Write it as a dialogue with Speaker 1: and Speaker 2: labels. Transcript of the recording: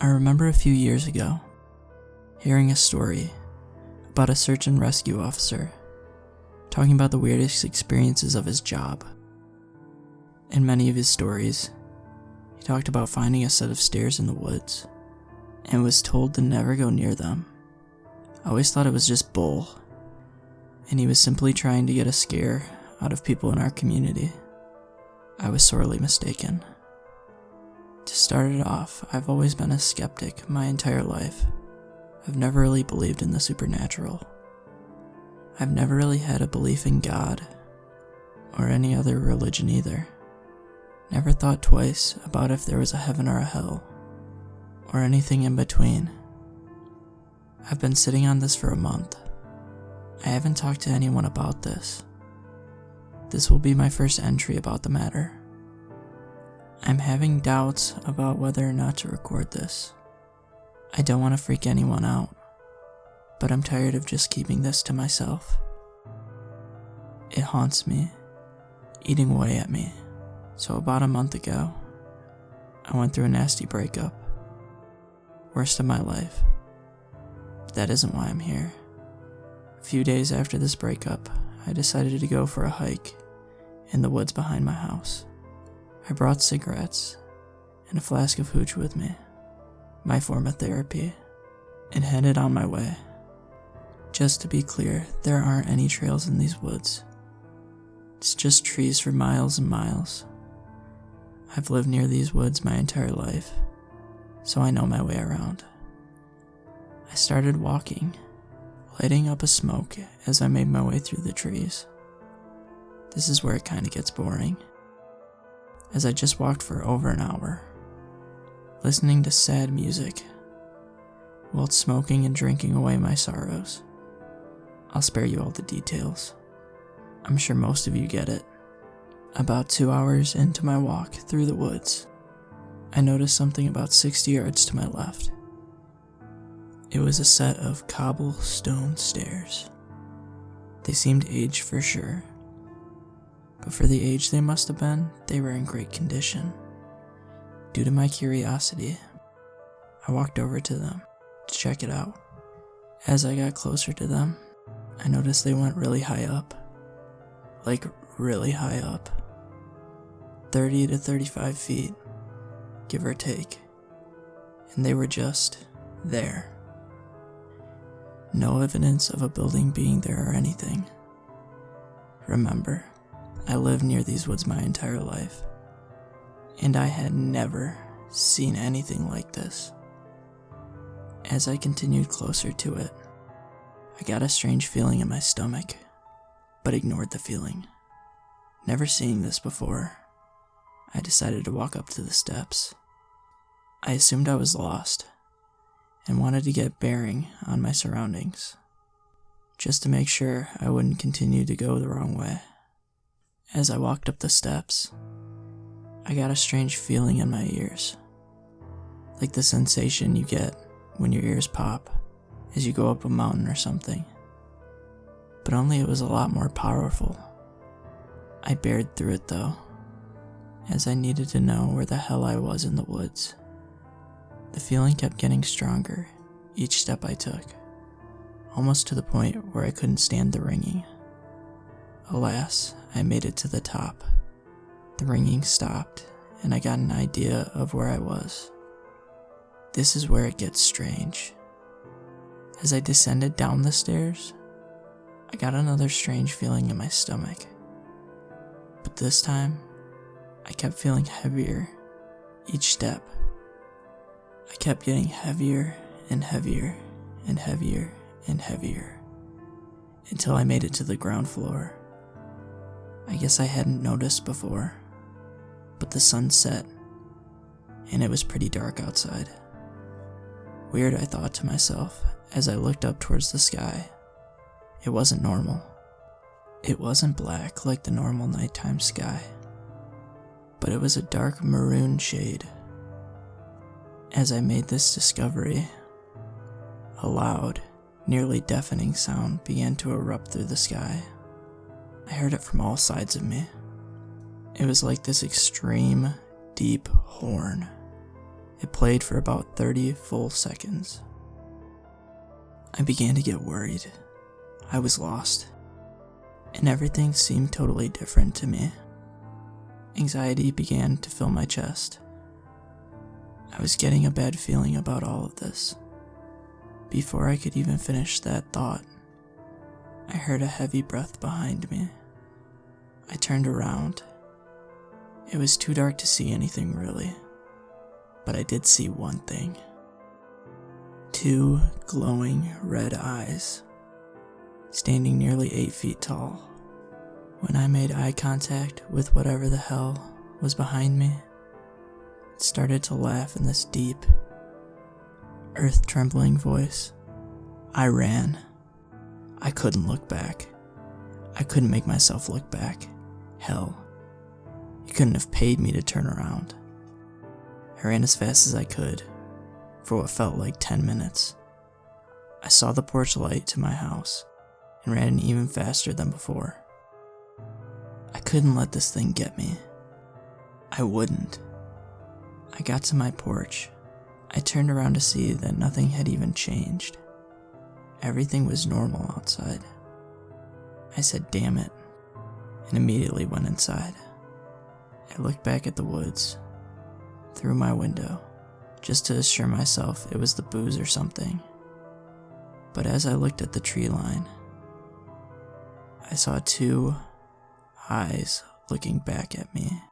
Speaker 1: I remember a few years ago hearing a story about a search and rescue officer talking about the weirdest experiences of his job. In many of his stories, he talked about finding a set of stairs in the woods and was told to never go near them. I always thought it was just bull, and he was simply trying to get a scare out of people in our community. I was sorely mistaken. To start it off, I've always been a skeptic my entire life. I've never really believed in the supernatural. I've never really had a belief in God, or any other religion either. Never thought twice about if there was a heaven or a hell, or anything in between. I've been sitting on this for a month. I haven't talked to anyone about this. This will be my first entry about the matter. I'm having doubts about whether or not to record this. I don't want to freak anyone out, but I'm tired of just keeping this to myself. It haunts me, eating away at me. So about a month ago, I went through a nasty breakup. Worst of my life. But that isn't why I'm here. A few days after this breakup, I decided to go for a hike in the woods behind my house. I brought cigarettes and a flask of hooch with me, my form of therapy, and headed on my way. Just to be clear, there aren't any trails in these woods. It's just trees for miles and miles. I've lived near these woods my entire life, so I know my way around. I started walking, lighting up a smoke as I made my way through the trees. This is where it kinda gets boring, as I just walked for over an hour, listening to sad music, while smoking and drinking away my sorrows. I'll spare you all the details. I'm sure most of you get it. About 2 hours into my walk through the woods, I noticed something about 60 yards to my left. It was a set of cobblestone stairs. They seemed aged for sure, but for the age they must have been, they were in great condition. Due to my curiosity, I walked over to them to check it out. As I got closer to them, I noticed they went really high up. Like really high up. 30 to 35 feet, give or take. And they were just there. No evidence of a building being there or anything. Remember, I lived near these woods my entire life, and I had never seen anything like this. As I continued closer to it, I got a strange feeling in my stomach, but ignored the feeling. Never seeing this before, I decided to walk up to the steps. I assumed I was lost, and wanted to get bearing on my surroundings, just to make sure I wouldn't continue to go the wrong way. As I walked up the steps, I got a strange feeling in my ears, like the sensation you get when your ears pop as you go up a mountain or something, but only it was a lot more powerful. I bared through it though, as I needed to know where the hell I was in the woods. The feeling kept getting stronger each step I took, almost to the point where I couldn't stand the ringing. Alas, I made it to the top. The ringing stopped, and I got an idea of where I was. This is where it gets strange. As I descended down the stairs, I got another strange feeling in my stomach. But this time, I kept feeling heavier each step. I kept getting heavier and heavier and heavier and heavier until I made it to the ground floor. I guess I hadn't noticed before, but the sun set and it was pretty dark outside. Weird, I thought to myself as I looked up towards the sky. It wasn't normal. It wasn't black like the normal nighttime sky, but it was a dark maroon shade. As I made this discovery, a loud, nearly deafening sound began to erupt through the sky. I heard it from all sides of me. It was like this extreme, deep horn. It played for about 30 full seconds. I began to get worried. I was lost, and everything seemed totally different to me. Anxiety began to fill my chest. I was getting a bad feeling about all of this. Before I could even finish that thought, I heard a heavy breath behind me. I turned around. It was too dark to see anything really, but I did see one thing. 2 glowing red eyes, standing nearly 8 feet tall. When I made eye contact with whatever the hell was behind me, it started to laugh in this deep, earth-trembling voice. I ran. I couldn't look back. I couldn't make myself look back. Hell, you couldn't have paid me to turn around. I ran as fast as I could, for what felt like 10 minutes. I saw the porch light to my house, and ran even faster than before. I couldn't let this thing get me. I wouldn't. I got to my porch. I turned around to see that nothing had even changed. Everything was normal outside. I said, damn it, and immediately went inside. I looked back at the woods, through my window, just to assure myself it was the booze or something. But as I looked at the tree line, I saw 2 eyes looking back at me.